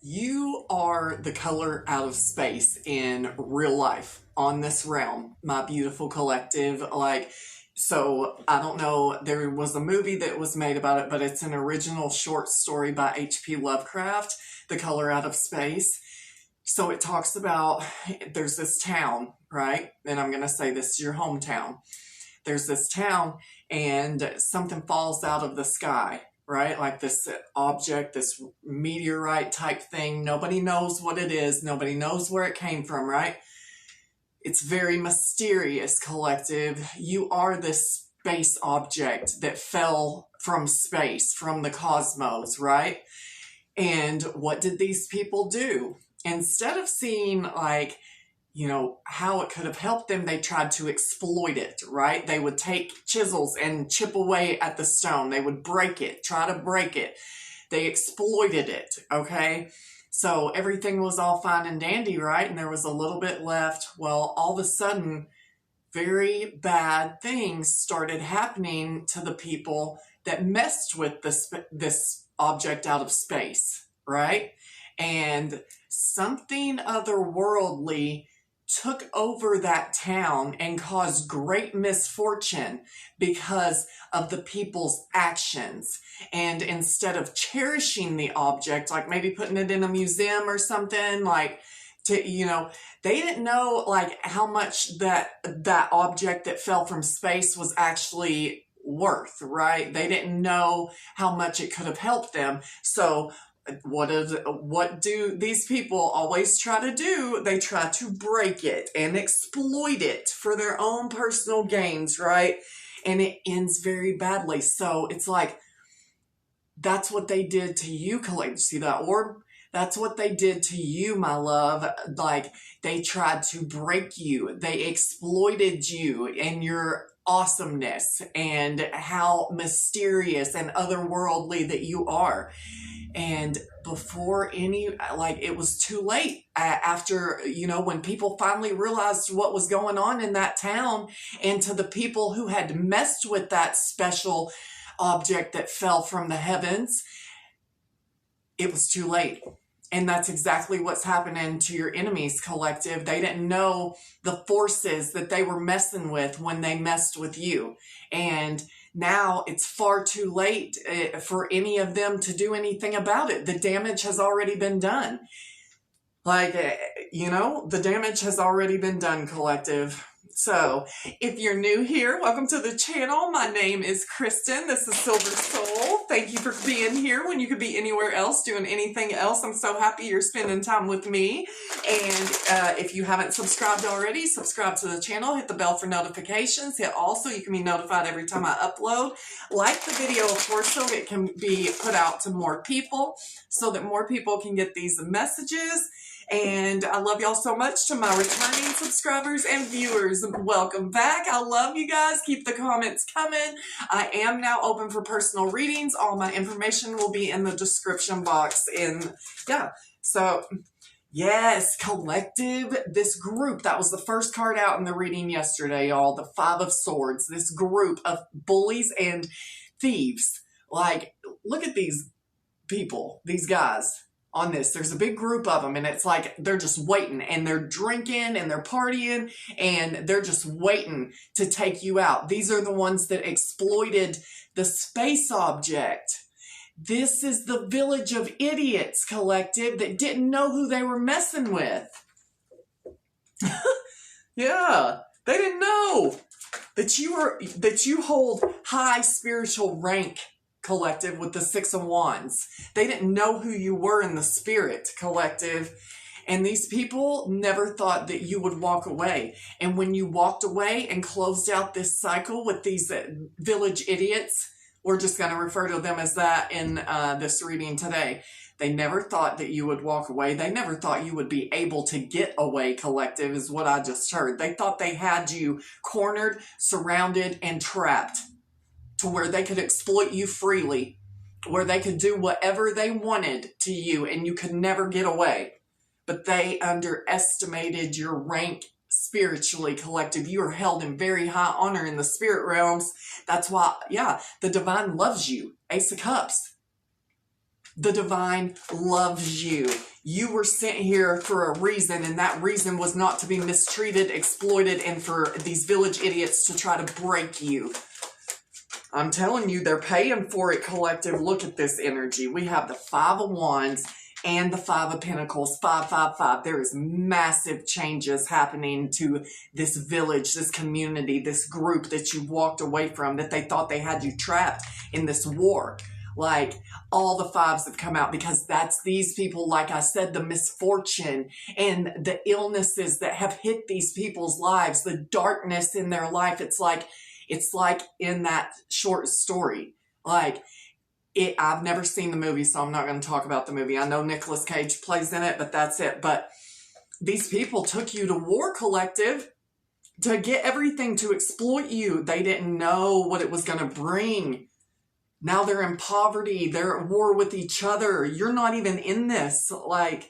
You are the color out of space in real life on this realm, my beautiful collective. So I don't know, there was a movie that was made about it, but it's an original short story by H.P. Lovecraft, The Color Out of Space. So it talks about there's this town, right? And I'm going to say this is your hometown. There's this town and something falls out of the sky, right? Like this object, this meteorite type thing. Nobody knows what it is. Nobody knows where it came from, right? It's very mysterious, collective. You are this space object that fell from space, from the cosmos, right? And what did these people do? Instead of seeing how it could have helped them, they tried to exploit it, right? They would take chisels and chip away at the stone. They would break it, try to break it. They exploited it, okay? So everything was all fine and dandy, right? And there was a little bit left. Well, all of a sudden, very bad things started happening to the people that messed with this object out of space, right? And something otherworldly took over that town and caused great misfortune because of the people's actions. And instead of cherishing the object, like maybe putting it in a museum or something, they didn't know how much that object that fell from space was actually worth, right? They didn't know how much it could have helped them. So what do these people always try to do? They try to break it and exploit it for their own personal gains, right? And it ends very badly. So it's like, that's what they did to you, Collective. See that orb? That's what they did to you, my love. Like, they tried to break you. They exploited you and your awesomeness and how mysterious and otherworldly that you are. And before it was too late after, when people finally realized what was going on in that town, and to the people who had messed with that special object that fell from the heavens, it was too late. And that's exactly what's happening to your enemies, collective. They didn't know the forces that they were messing with when they messed with you. And now it's far too late for any of them to do anything about it. The damage has already been done. The damage has already been done, collective. So, if you're new here, welcome to the channel. My name is Kristen. This is Silver Soul. Thank you for being here when you could be anywhere else doing anything else. I'm so happy you're spending time with me. And if you haven't subscribed already, subscribe to the channel. Hit the bell for notifications. Hit all so you can be notified every time I upload. Like the video, of course, so it can be put out to more people, so that more people can get these messages. And I love y'all so much. To my returning subscribers and viewers, welcome back. I love you guys. Keep the comments coming. I am now open for personal readings. All my information will be in the description box. So yes, collective, this group, that was the first card out in the reading yesterday, y'all. The Five of Swords. This group of bullies and thieves. Look at these people, these guys. On this, there's a big group of them, and it's like they're just waiting, and they're drinking and they're partying, and they're just waiting to take you out. These are the ones that exploited the space object. This is the village of idiots, collective, that didn't know who they were messing with. Yeah, they didn't know that you hold high spiritual rank, collective, with the Six of Wands. They didn't know who you were in the spirit, collective. And these people never thought that you would walk away. And when you walked away and closed out this cycle with these village idiots, we're just going to refer to them as that in this reading today. They never thought that you would walk away. They never thought you would be able to get away, collective, is what I just heard. They thought they had you cornered, surrounded, and trapped, to where they could exploit you freely, where they could do whatever they wanted to you and you could never get away. But they underestimated your rank spiritually, collective. You are held in very high honor in the spirit realms. That's why, the divine loves you. Ace of Cups. The divine loves you. You were sent here for a reason, and that reason was not to be mistreated, exploited, and for these village idiots to try to break you. I'm telling you, they're paying for it, collective. Look at this energy. We have the Five of Wands and the Five of Pentacles, 555. There is massive changes happening to this village, this community, this group that you walked away from, that they thought they had you trapped in this war. Like, all the fives have come out because that's these people, like I said, the misfortune and the illnesses that have hit these people's lives, the darkness in their life. It's like in that short story, like, I've never seen the movie, so I'm not going to talk about the movie. I know Nicolas Cage plays in it, but that's it. But these people took you to war, collective, to get everything, to exploit you. They didn't know what it was going to bring. Now they're in poverty. They're at war with each other. You're not even in this. Like,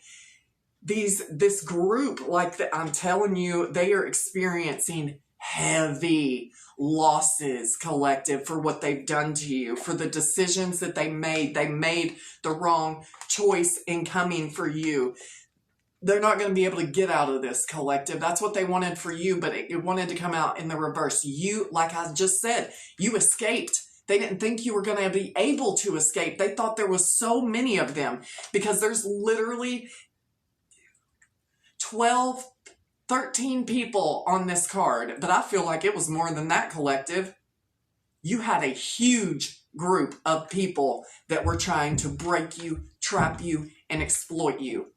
this group, like I'm telling you, they are experiencing heavy losses, collective, for what they've done to you, for the decisions that they made. They made the wrong choice in coming for you. They're not going to be able to get out of this, collective. That's what they wanted for you, but it wanted to come out in the reverse. You, like I just said, you escaped. They didn't think you were going to be able to escape. They thought there was so many of them, because there's literally 12, 13 people on this card, but I feel like it was more than that, collective. You had a huge group of people that were trying to break you, trap you, and exploit you.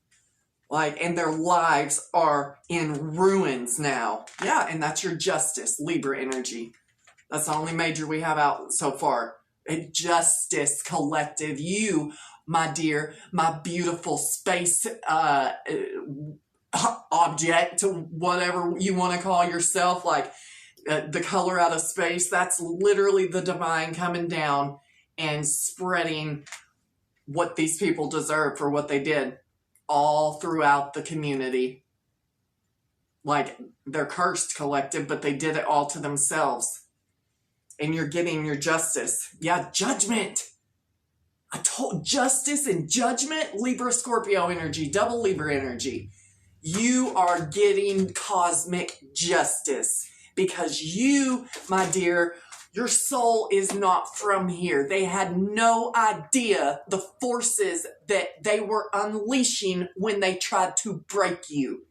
Like, and their lives are in ruins now. Yeah, and that's your Justice, Libra energy. That's the only major we have out so far. A Justice, collective. You, my dear, my beautiful space object, whatever you want to call yourself, like the color out of space, that's literally the divine coming down and spreading what these people deserve for what they did all throughout the community. Like, they're cursed, collective, but they did it all to themselves. And you're getting your justice. Yeah, judgment. I told justice and judgment, Libra, Scorpio energy, double Libra energy. You are getting cosmic justice because you, my dear, your soul is not from here. They had no idea the forces that they were unleashing when they tried to break you.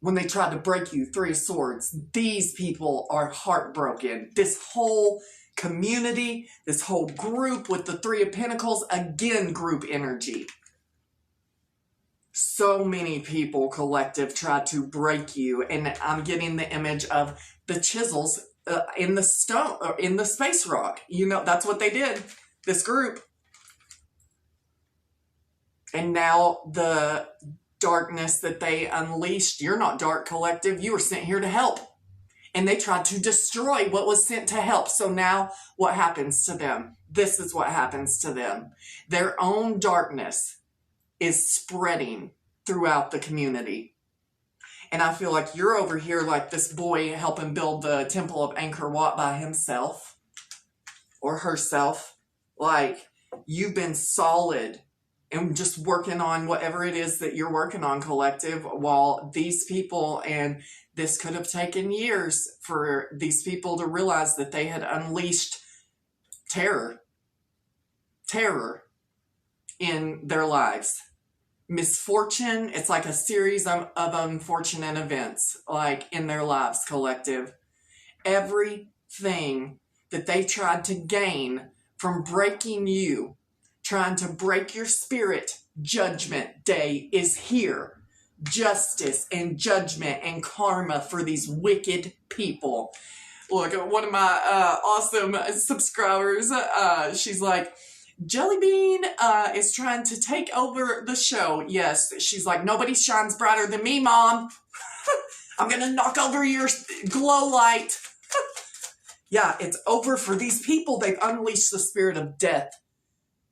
When they tried to break you, Three of Swords. These people are heartbroken. This whole community, this whole group with the Three of Pentacles, again, group energy. So many people, collective, tried to break you, and I'm getting the image of the chisels in the stone, or in the space rock. You know, that's what they did, this group. And now the darkness that they unleashed, you're not dark, collective. You were sent here to help. And they tried to destroy what was sent to help. So now what happens to them? This is what happens to them. Their own darkness is spreading throughout the community. And I feel like you're over here like this boy helping build the Temple of Angkor Wat by himself or herself. Like, you've been solid and just working on whatever it is that you're working on, collective, while these people, and this could have taken years for these people to realize that they had unleashed terror in their lives. Misfortune, it's like a series of unfortunate events, like in their lives, collective. Everything that they tried to gain from breaking you, trying to break your spirit, Judgment Day is here. Justice and judgment and karma for these wicked people. Look, one of my awesome subscribers, she's like, Jellybean is trying to take over the show. Yes, she's like, nobody shines brighter than me, Mom. I'm going to knock over your glow light. Yeah, it's over for these people. They've unleashed the spirit of death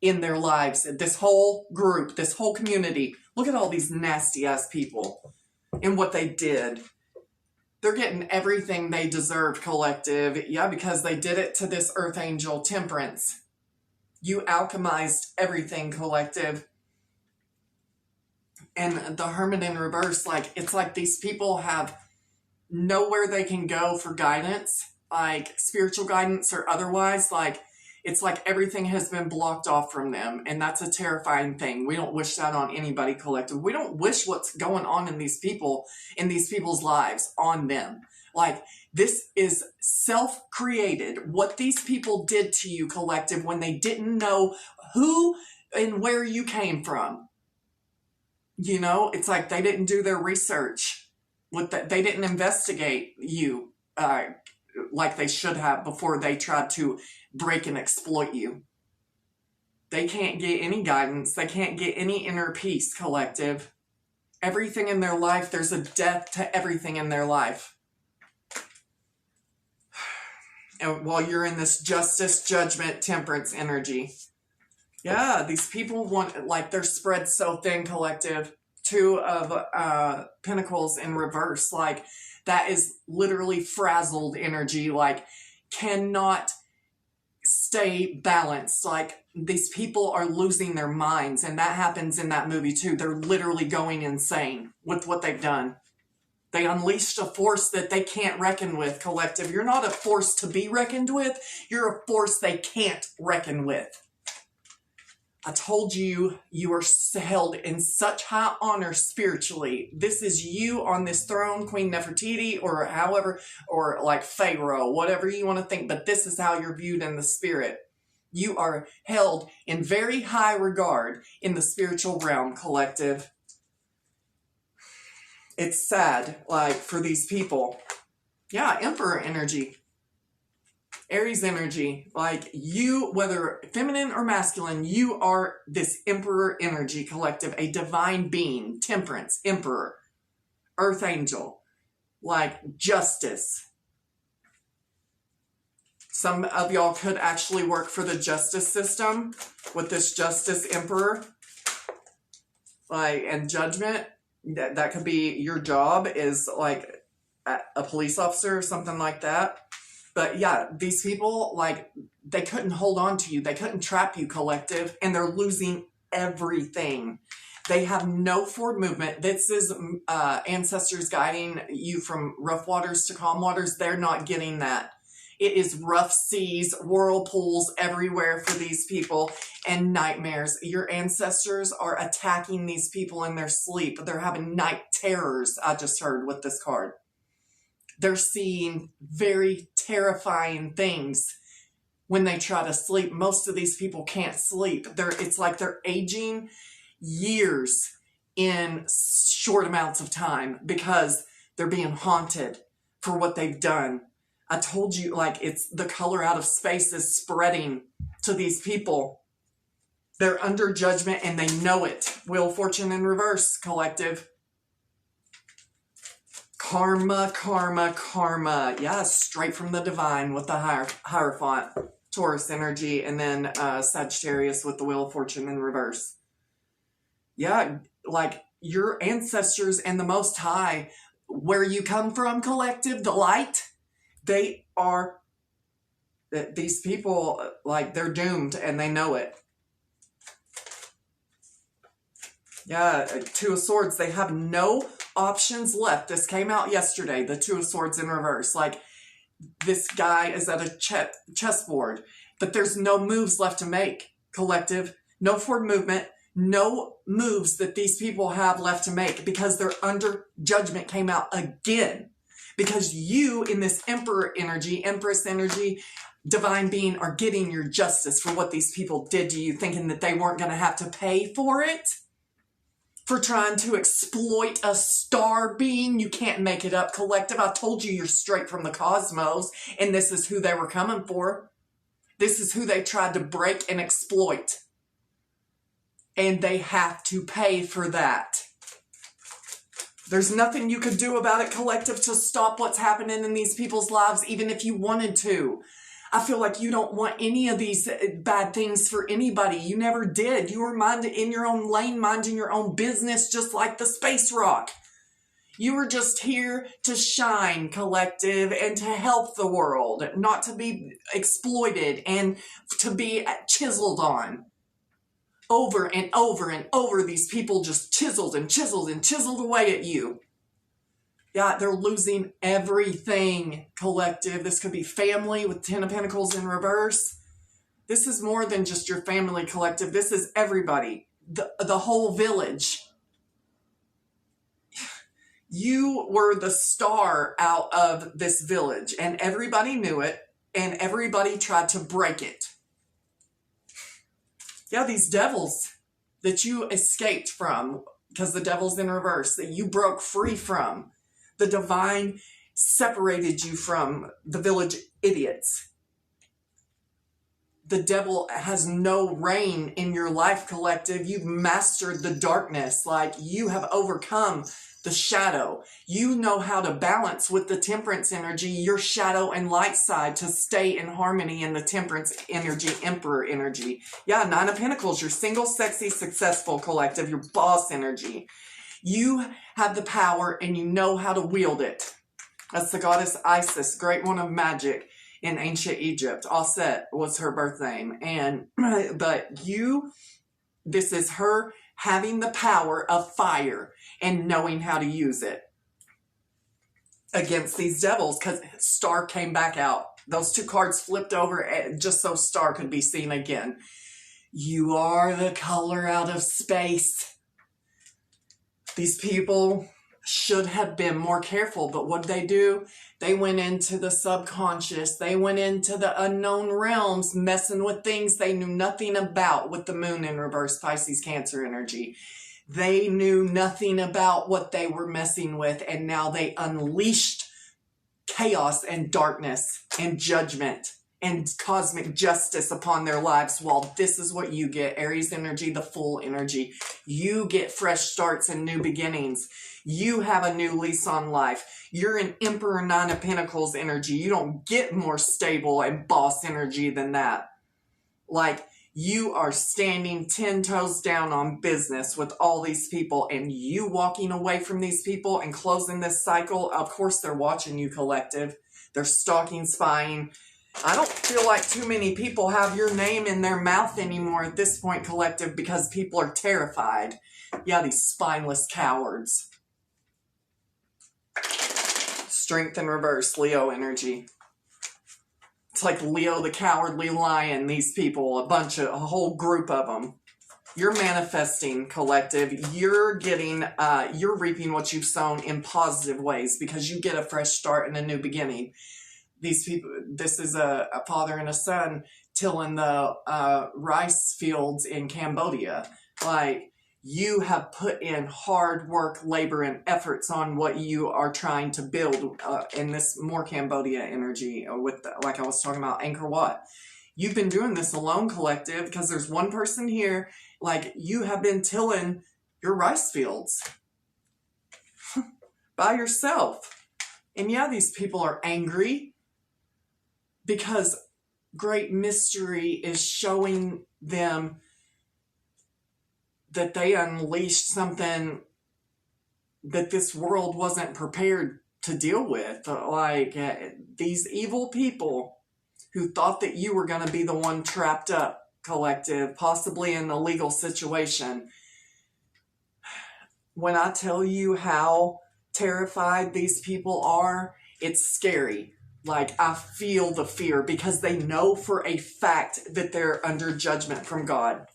in their lives. This whole group, this whole community. Look at all these nasty ass people and what they did. They're getting everything they deserve, collective. Yeah, because they did it to this Earth Angel, Temperance. You alchemized everything, collective. And the Hermit in reverse, like, it's like these people have nowhere they can go for guidance, like spiritual guidance or otherwise. Like, it's like everything has been blocked off from them. And that's a terrifying thing. We don't wish that on anybody, collective. We don't wish what's going on in these people, in these people's lives, on them. Like, this is self-created. What these people did to you, collective, when they didn't know who and where you came from. You know, it's like they didn't do their research. They didn't investigate you like they should have before they tried to break and exploit you. They can't get any guidance. They can't get any inner peace, collective. Everything in their life, there's a death to everything in their life. And while you're in this justice, judgment, temperance energy. Yeah, these people want, like, they're spread so thin, collective. 2 of Pentacles in reverse. Like, that is literally frazzled energy. Like, cannot stay balanced. Like, these people are losing their minds. And that happens in that movie too. They're literally going insane with what they've done. They unleashed a force that they can't reckon with, collective. You're not a force to be reckoned with. You're a force they can't reckon with. I told you, you are held in such high honor spiritually. This is you on this throne, Queen Nefertiti, or however, or like Pharaoh, whatever you want to think, but this is how you're viewed in the spirit. You are held in very high regard in the spiritual realm, collective. It's sad, like, for these people. Yeah, Emperor energy. Aries energy, like, you, whether feminine or masculine, you are this Emperor energy, collective, a divine being, temperance, Emperor, Earth angel, like justice. Some of y'all could actually work for the justice system with this justice Emperor, like, and judgment. That could be your job, is like a police officer or something like that. But yeah, these people, like, they couldn't hold on to you. They couldn't trap you, collective, and they're losing everything. They have no forward movement. This is ancestors guiding you from rough waters to calm waters. They're not getting that. It is rough seas, whirlpools everywhere for these people, and nightmares. Your ancestors are attacking these people in their sleep. They're having night terrors, I just heard with this card. They're seeing very terrifying things when they try to sleep. Most of these people can't sleep. It's like they're aging years in short amounts of time because they're being haunted for what they've done. I told you, like, it's the color out of space is spreading to these people. They're under judgment and they know it. Wheel of Fortune in reverse, collective. Karma, karma, karma. Yeah, straight from the divine with the Hierophant. Taurus energy, and then Sagittarius with the Wheel of Fortune in reverse. Yeah, like, your ancestors and the Most High, where you come from, collective, the light, they are, these people, like, they're doomed and they know it. Yeah, 2 of Swords, they have no options left. This came out yesterday, the 2 of Swords in reverse. Like, this guy is at a chessboard, but there's no moves left to make, collective. No forward movement, no moves that these people have left to make because they're under judgment. Came out again. Because you, in this Emperor energy, Empress energy, divine being, are getting your justice for what these people did to you, thinking that they weren't going to have to pay for it. For trying to exploit a star being. You can't make it up, collective. I told you, you're straight from the cosmos, and this is who they were coming for. This is who they tried to break and exploit. And they have to pay for that. There's nothing you could do about it, collective, to stop what's happening in these people's lives, even if you wanted to. I feel like you don't want any of these bad things for anybody. You never did. You were minded in your own lane, minding your own business, just like the space rock. You were just here to shine, collective, and to help the world, not to be exploited and to be chiseled on. Over and over and over, these people just chiseled and chiseled and chiseled away at you. Yeah, they're losing everything, collective. This could be family with 10 of Pentacles in reverse. This is more than just your family, collective. This is everybody, the whole village. You were the star out of this village, and everybody knew it, and everybody tried to break it. Yeah, these devils that you escaped from, because the devil's in reverse, that you broke free from. The divine separated you from the village idiots. The devil has no reign in your life, collective. You've mastered the darkness. Like, you have overcome the shadow. You know how to balance with the temperance energy, your shadow and light side, to stay in harmony in the temperance energy, emperor energy. Yeah, 9 of Pentacles, your single, sexy, successful, collective, your boss energy. You have the power and you know how to wield it. That's the goddess Isis, great one of magic in ancient Egypt. Aset was her birth name. But this is her having the power of fire and knowing how to use it against these devils, because Star came back out. Those 2 cards flipped over just so Star could be seen again. You are the color out of space. These people should have been more careful, but what did they do? They went into the subconscious. They went into the unknown realms, messing with things they knew nothing about, with the moon in reverse, Pisces, Cancer energy. They knew nothing about what they were messing with, and now they unleashed chaos and darkness and judgment and cosmic justice upon their lives. While this is what you get, Aries energy, the full energy. You get fresh starts and new beginnings. You have a new lease on life. You're an Emperor, 9 of Pentacles energy. You don't get more stable and boss energy than that. Like, you are standing 10 toes down on business with all these people, and you walking away from these people and closing this cycle. Of course, they're watching you, collective. They're stalking, spying. I don't feel like too many people have your name in their mouth anymore at this point, collective, because people are terrified. Yeah, these spineless cowards. Strength in reverse, Leo energy. It's like Leo the Cowardly Lion, these people, a whole group of them. You're manifesting, collective. You're reaping what you've sown in positive ways, because you get a fresh start and a new beginning. These people, this is a father and a son tilling the rice fields in Cambodia. Like, you have put in hard work, labor, and efforts on what you are trying to build in this more Cambodia energy, with like I was talking about, Angkor Wat. You've been doing this alone, collective, because there's one person here. Like, you have been tilling your rice fields by yourself. And yeah, these people are angry, because great mystery is showing them that they unleashed something that this world wasn't prepared to deal with. Like, these evil people who thought that you were going to be the one trapped up, collective, possibly in a legal situation. When I tell you how terrified these people are, it's scary. Like, I feel the fear, because they know for a fact that they're under judgment from God.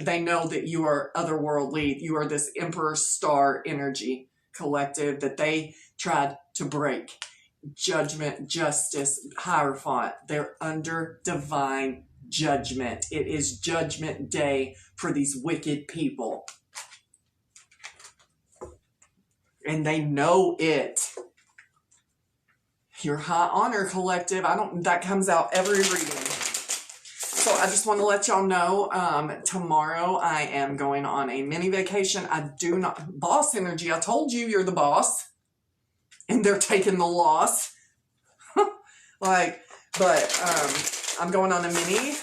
They know that you are otherworldly. You are this Emperor Star energy, collective, that they tried to break. Judgment, justice, Hierophant. They're under divine judgment. It is judgment day for these wicked people. And they know it. Your high honor, collective. That comes out every reading. So I just want to let y'all know, tomorrow I am going on a mini vacation. Boss energy. I told you you're the boss, and they're taking the loss. I'm going on a mini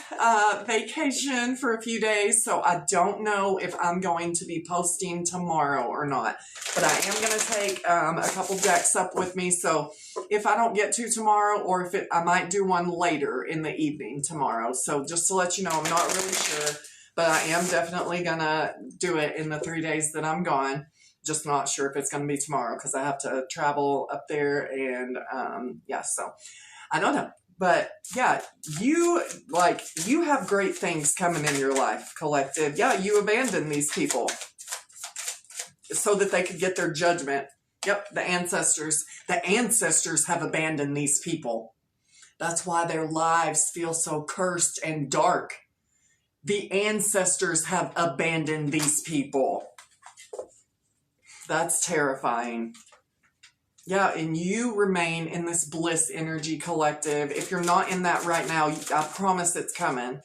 vacation for a few days, so I don't know if I'm going to be posting tomorrow or not. But I am going to take a couple decks up with me, so if I don't get to tomorrow, or if I might do one later in the evening tomorrow. So just to let you know, I'm not really sure, but I am definitely going to do it in the 3 days that I'm gone. Just not sure if it's going to be tomorrow because I have to travel up there, and yeah, so I don't know. But yeah, you have great things coming in your life, collective. Yeah, you abandoned these people so that they could get their judgment. Yep, the ancestors. The ancestors have abandoned these people. That's why their lives feel so cursed and dark. The ancestors have abandoned these people. That's terrifying. Yeah, and you remain in this bliss energy, collective. If you're not in that right now, I promise it's coming.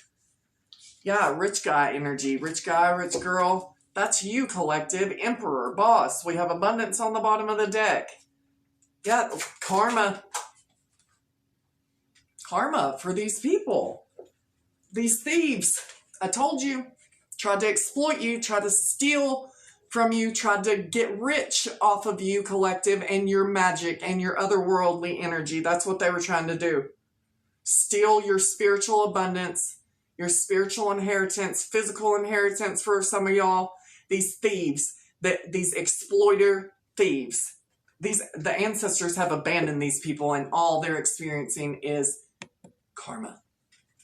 Yeah, rich guy energy. Rich guy, rich girl. That's you, collective. Emperor, boss. We have abundance on the bottom of the deck. Yeah, karma. Karma for these people. These thieves. I told you. Tried to exploit you. Tried to steal from you, tried to get rich off of you, collective, and your magic and your otherworldly energy. That's what they were trying to do. Steal your spiritual abundance, your spiritual inheritance, physical inheritance for some of y'all. These thieves, these exploiter thieves. The ancestors have abandoned these people, and all they're experiencing is karma.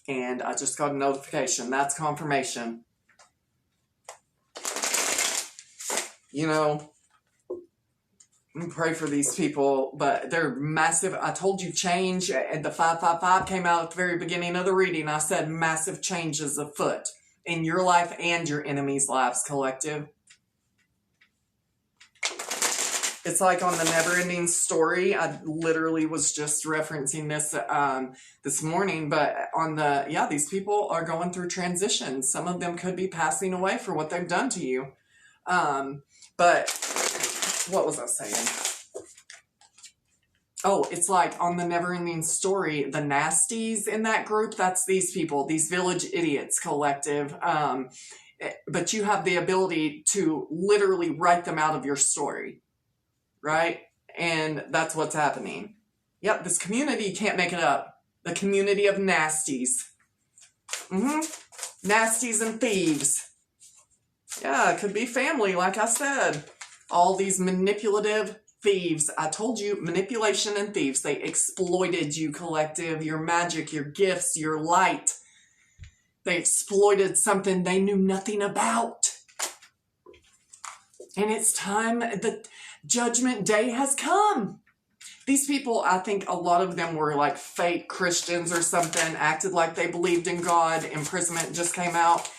And I just got a notification. That's confirmation. You know, pray for these people, but they're massive. I told you change, and the 555 came out at the very beginning of the reading. I said massive changes afoot in your life and your enemies' lives, collective. It's like on the Never-Ending Story. I literally was just referencing this this morning, but on these people are going through transitions. Some of them could be passing away for what they've done to you. But what was I saying? Oh, it's like on the Never-Ending Story, the nasties in that group, that's these people, these village idiots, collective. But you have the ability to literally write them out of your story, right? And that's what's happening. Yep, this community can't make it up. The community of nasties. Nasties and thieves. Yeah, it could be family, like I said. All these manipulative thieves. I told you, manipulation and thieves. They exploited you, collective, your magic, your gifts, your light. They exploited something they knew nothing about. And it's time, the judgment day has come. These people, I think a lot of them were like fake Christians or something, acted like they believed in God. Imprisonment just came out.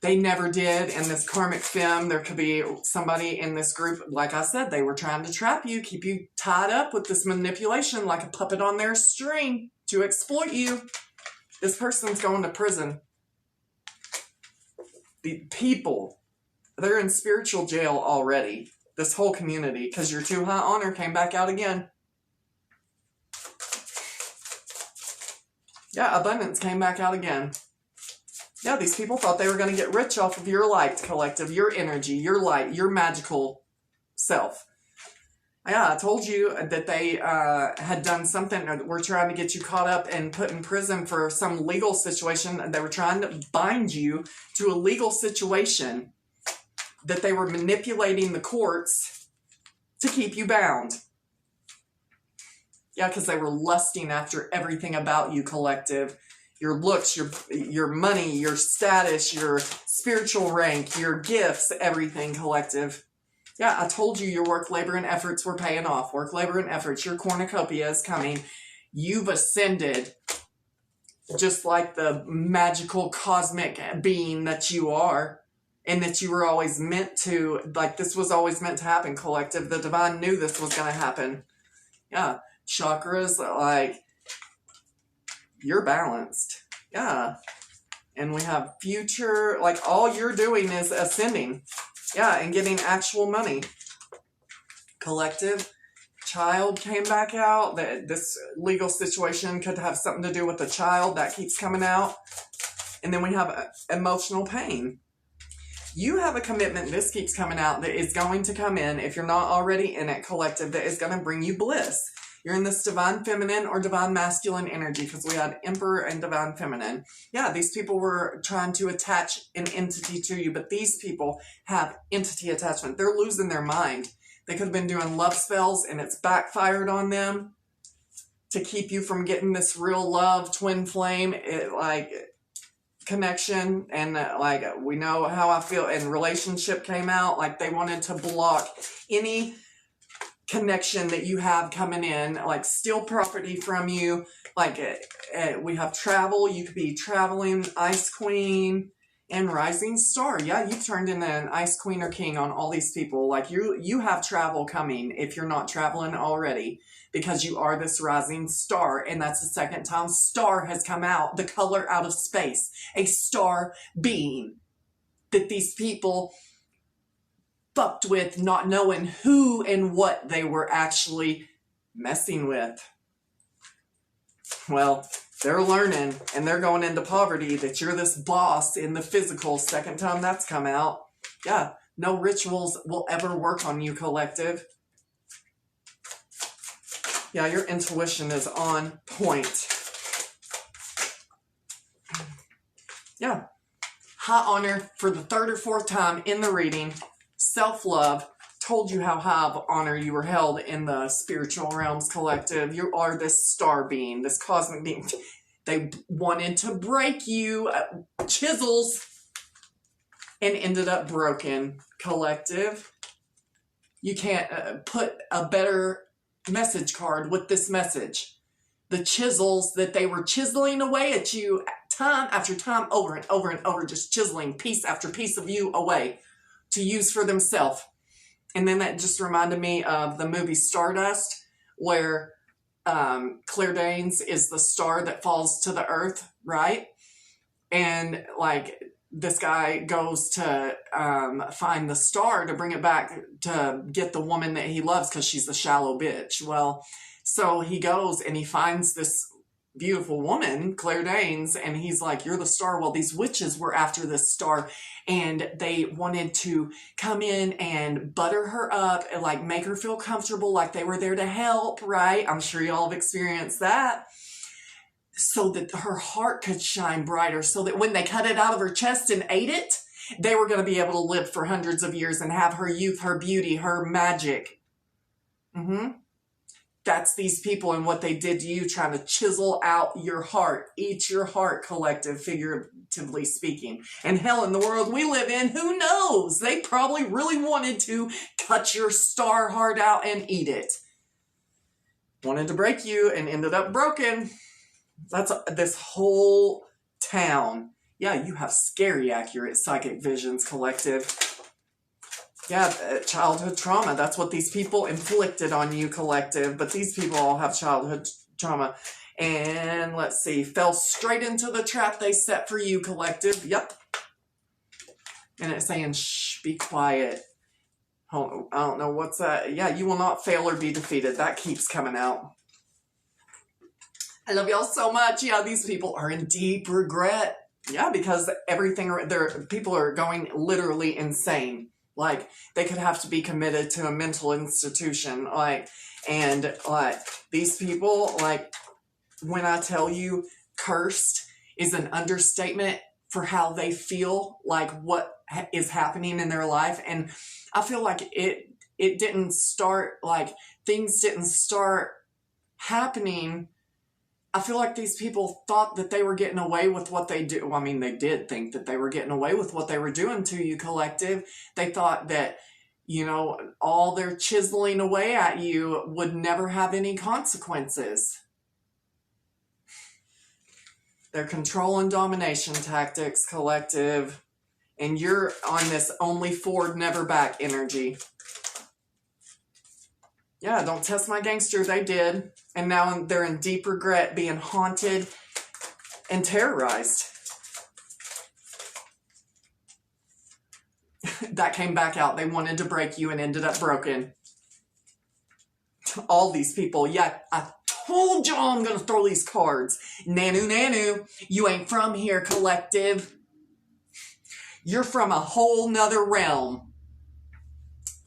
They never did. In this karmic film, there could be somebody in this group, like I said, they were trying to trap you, keep you tied up with this manipulation like a puppet on their string to exploit you. This person's going to prison. The people, they're in spiritual jail already. This whole community, because your too high honor came back out again. Yeah, abundance came back out again. Yeah, these people thought they were going to get rich off of your light, collective, your energy, your light, your magical self. Yeah, I told you that they had done something, or were trying to get you caught up and put in prison for some legal situation. They were trying to bind you to a legal situation, that they were manipulating the courts to keep you bound. Yeah, because they were lusting after everything about you, collective. Your looks, your money, your status, your spiritual rank, your gifts, everything, collective. Yeah, I told you your work, labor, and efforts were paying off. Work, labor, and efforts. Your cornucopia is coming. You've ascended just like the magical cosmic being that you are, and that you were always meant to, like this was always meant to happen, collective. The divine knew this was going to happen. Yeah, chakras, like, you're balanced. Yeah. And we have future, like all you're doing is ascending. Yeah, and getting actual money. Collective, child came back out. That this legal situation could have something to do with the child. That keeps coming out. And then we have emotional pain. You have a commitment, this keeps coming out, that is going to come in, if you're not already in it, collective, that is going to bring you bliss. You're in this divine feminine or divine masculine energy, because we had emperor and divine feminine. Yeah, these people were trying to attach an entity to you, but these people have entity attachment. They're losing their mind. They could have been doing love spells and it's backfired on them to keep you from getting this real love, twin flame, connection. And we know how I feel, and relationship came out. Like they wanted to block any connection that you have coming in, like steal property from you. We have travel. You could be traveling, ice queen and rising star. Yeah, you've turned into an ice queen or king on all these people. Like you have travel coming if you're not traveling already, because you are this rising star. And that's the second time star has come out, the color out of space, a star being that these people fucked with, not knowing who and what they were actually messing with. Well, they're learning and they're going into poverty, that you're this boss in the physical. Second time that's come out. Yeah, no rituals will ever work on you, collective. Yeah, your intuition is on point. Yeah. High honor for the third or fourth time in the reading. Self-love. Told you how high of honor you were held in the spiritual realms, collective. You are this star being, this cosmic being. They wanted to break you, chisels, and ended up broken, collective. You can't put a better message card with this message. The chisels that they were chiseling away at you time after time, over and over and over, just chiseling piece after piece of you away to use for themselves. And then that just reminded me of the movie Stardust, where Claire Danes is the star that falls to the earth, right? And this guy goes to find the star to bring it back to get the woman that he loves, because she's a shallow bitch. Well, so he goes and he finds this beautiful woman, Claire Danes, and he's like, you're the star. Well, these witches were after this star, and they wanted to come in and butter her up and make her feel comfortable, like they were there to help, right? I'm sure y'all have experienced that. So that her heart could shine brighter, so that when they cut it out of her chest and ate it, they were going to be able to live for hundreds of years and have her youth, her beauty, her magic. That's these people and what they did to you, trying to chisel out your heart, eat your heart, collective, figuratively speaking. And hell, in the world we live in, who knows? They probably really wanted to cut your star heart out and eat it. Wanted to break you and ended up broken. That's this whole town. Yeah, you have scary accurate psychic visions, collective. Yeah, childhood trauma. That's what these people inflicted on you, collective. But these people all have childhood trauma. And let's see, fell straight into the trap they set for you, collective. Yep. And it's saying, shh, be quiet. Oh, I don't know what's that. Yeah, you will not fail or be defeated. That keeps coming out. I love y'all so much. Yeah, these people are in deep regret. Yeah, because people are going literally insane. They could have to be committed to a mental institution. These people, when I tell you cursed is an understatement for how they feel, what is happening in their life. And I feel like it didn't start, things didn't start happening. I feel like these people thought that they were getting away with what they do. Well, I mean, they did think that they were getting away with what they were doing to you, collective. They thought that, all their chiseling away at you would never have any consequences. They're control and domination tactics, collective. And you're on this only forward, never back energy. Yeah, don't test my gangster. They did. And now they're in deep regret, being haunted and terrorized. That came back out. They wanted to break you and ended up broken. all these people. Yeah, I told y'all I'm going to throw these cards. Nanu, nanu, you ain't from here, collective. You're from a whole nother realm.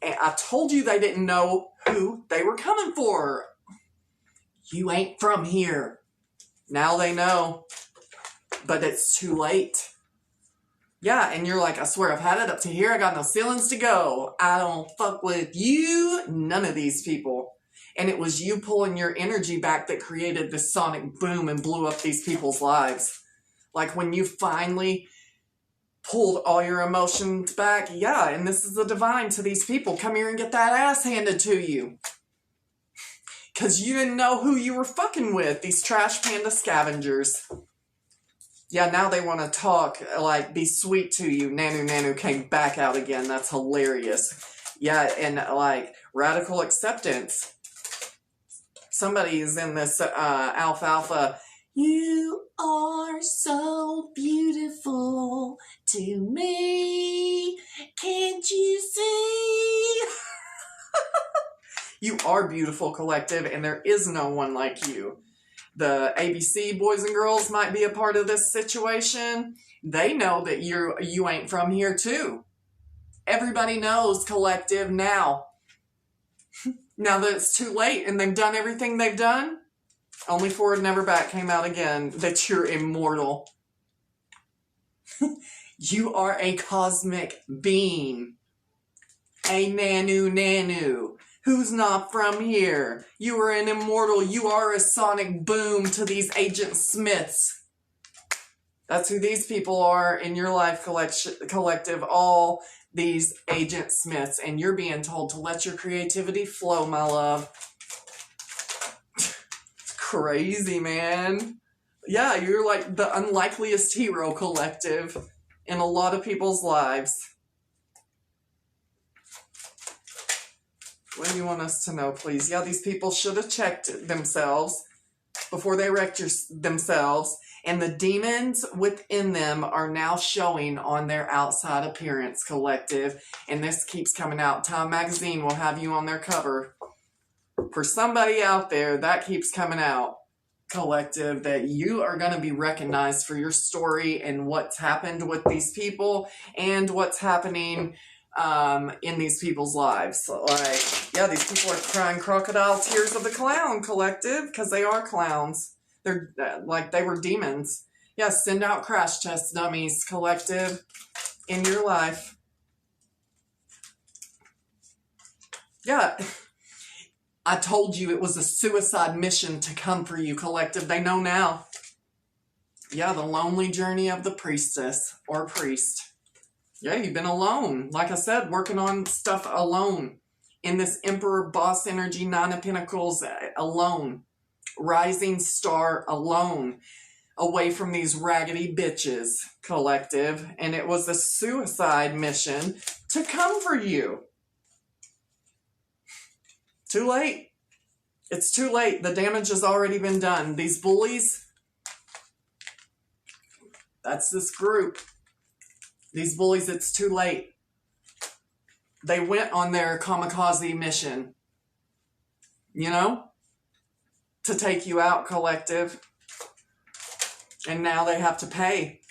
And I told you they didn't know who they were coming for. You ain't from here. Now they know. But it's too late. Yeah, and you're like, I swear I've had it up to here. I got no ceilings to go. I don't fuck with you. None of these people. And it was you pulling your energy back that created this sonic boom and blew up these people's lives. Like when you finally pulled all your emotions back. Yeah, and this is the divine to these people. Come here and get that ass handed to you. Because you didn't know who you were fucking with. These trash panda scavengers. Yeah, now they want to talk, like, be sweet to you. Nanu Nanu came back out again. That's hilarious. Yeah, and, like, radical acceptance. Somebody is in this alfalfa. You are so beautiful to me. Can't you see? You are beautiful, collective, and there is no one like you. The ABC boys and girls might be a part of this situation. They know that you ain't from here too. Everybody knows, collective, now. Now that it's too late and they've done everything they've done, Only Forward Never Back came out again, that you're immortal. You are a cosmic being. A Nanu Nanu. Who's not from here? You are an immortal. You are a sonic boom to these Agent Smiths. That's who these people are in your life collective. All these Agent Smiths. And you're being told to let your creativity flow, my love. It's crazy, man. Yeah, you're like the unlikeliest hero, collective, in a lot of people's lives. What do you want us to know, please? Yeah, these people should have checked themselves before they wrecked themselves. And the demons within them are now showing on their outside appearance, collective. And this keeps coming out. Time Magazine will have you on their cover. For somebody out there, that keeps coming out, collective, that you are going to be recognized for your story and what's happened with these people and what's happening in these people's lives. Like, yeah, these people are crying crocodile tears of the clown, collective, because they are clowns. They're like, they were demons. Yeah, send out crash test dummies, collective, in your life. Yeah, I told you it was a suicide mission to come for you, collective. They know now. Yeah, the lonely journey of the priestess or priest. Yeah, you've been alone. Like I said, working on stuff alone. In this Emperor Boss Energy, Nine of Pentacles, alone. Rising Star, alone. Away from these raggedy bitches, collective. And it was a suicide mission to come for you. Too late. It's too late. The damage has already been done. These bullies, that's this group. These bullies, it's too late. They went on their kamikaze mission, you know, to take you out, collective. And now they have to pay.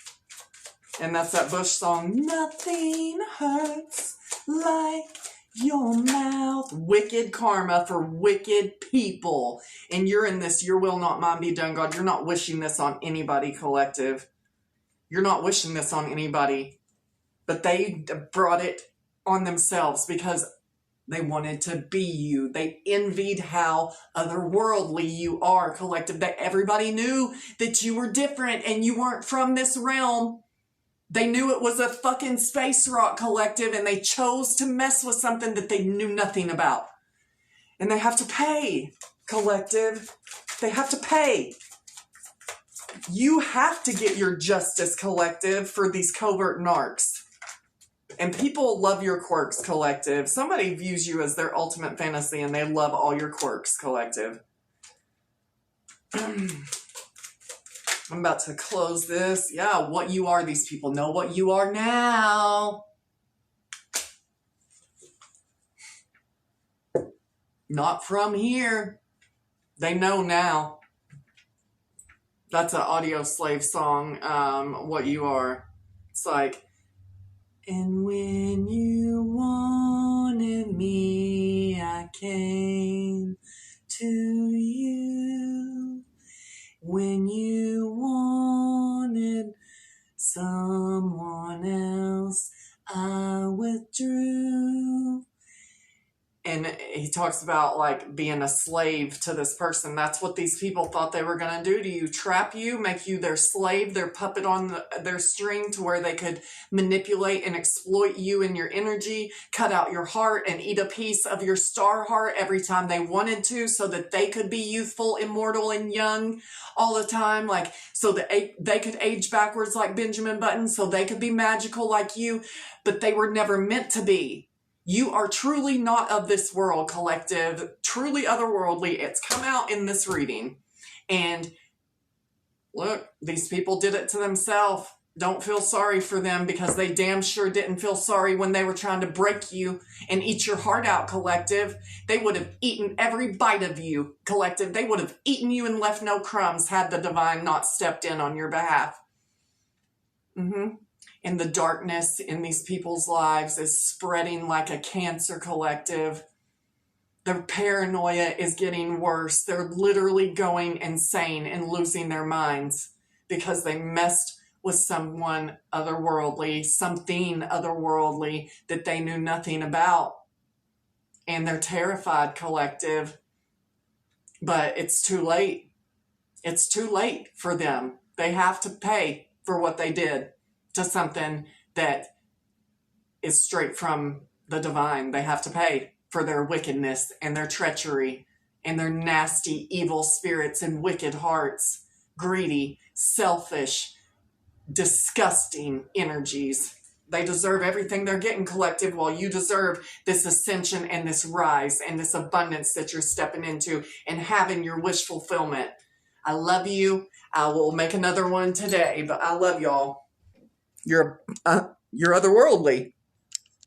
And that's that Bush song, nothing hurts like your mouth. Wicked karma for wicked people. And you're in this, your will not mine be done, God. You're not wishing this on anybody, collective. You're not wishing this on anybody. But they brought it on themselves because they wanted to be you. They envied how otherworldly you are, collective. That everybody knew that you were different and you weren't from this realm. They knew it was a fucking space rock, collective, and they chose to mess with something that they knew nothing about. And they have to pay, collective. They have to pay. You have to get your justice, collective, for these covert narcs. And people love your quirks, collective. Somebody views you as their ultimate fantasy and they love all your quirks, collective. I'm about to close this. Yeah, what you are, these people know what you are now. Not from here. They know now. That's an Audio Slave song, What You Are. It's like, and when you wanted me, I came to you. When you wanted someone else, I withdrew. And he talks about like being a slave to this person. That's what these people thought they were going to do to you. Trap you, make you their slave, their puppet on their string to where they could manipulate and exploit you and your energy, cut out your heart and eat a piece of your star heart every time they wanted to so that they could be youthful, immortal, and young all the time. Like, so that they could age backwards like Benjamin Button, so they could be magical like you, but they were never meant to be. You are truly not of this world, collective, truly otherworldly. It's come out in this reading. And look, these people did it to themselves. Don't feel sorry for them because they damn sure didn't feel sorry when they were trying to break you and eat your heart out, collective. They would have eaten every bite of you, collective. They would have eaten you and left no crumbs had the divine not stepped in on your behalf. And the darkness in these people's lives is spreading like a cancer, collective. Their paranoia is getting worse. They're literally going insane and losing their minds because they messed with someone otherworldly, something otherworldly that they knew nothing about. And they're terrified, collective. But it's too late. It's too late for them. They have to pay for what they did to something that is straight from the divine. They have to pay for their wickedness and their treachery and their nasty, evil spirits and wicked hearts, greedy, selfish, disgusting energies. They deserve everything they're getting, collective, while you deserve this ascension and this rise and this abundance that you're stepping into and having your wish fulfillment. I love you. I will make another one today, but I love y'all. You're otherworldly.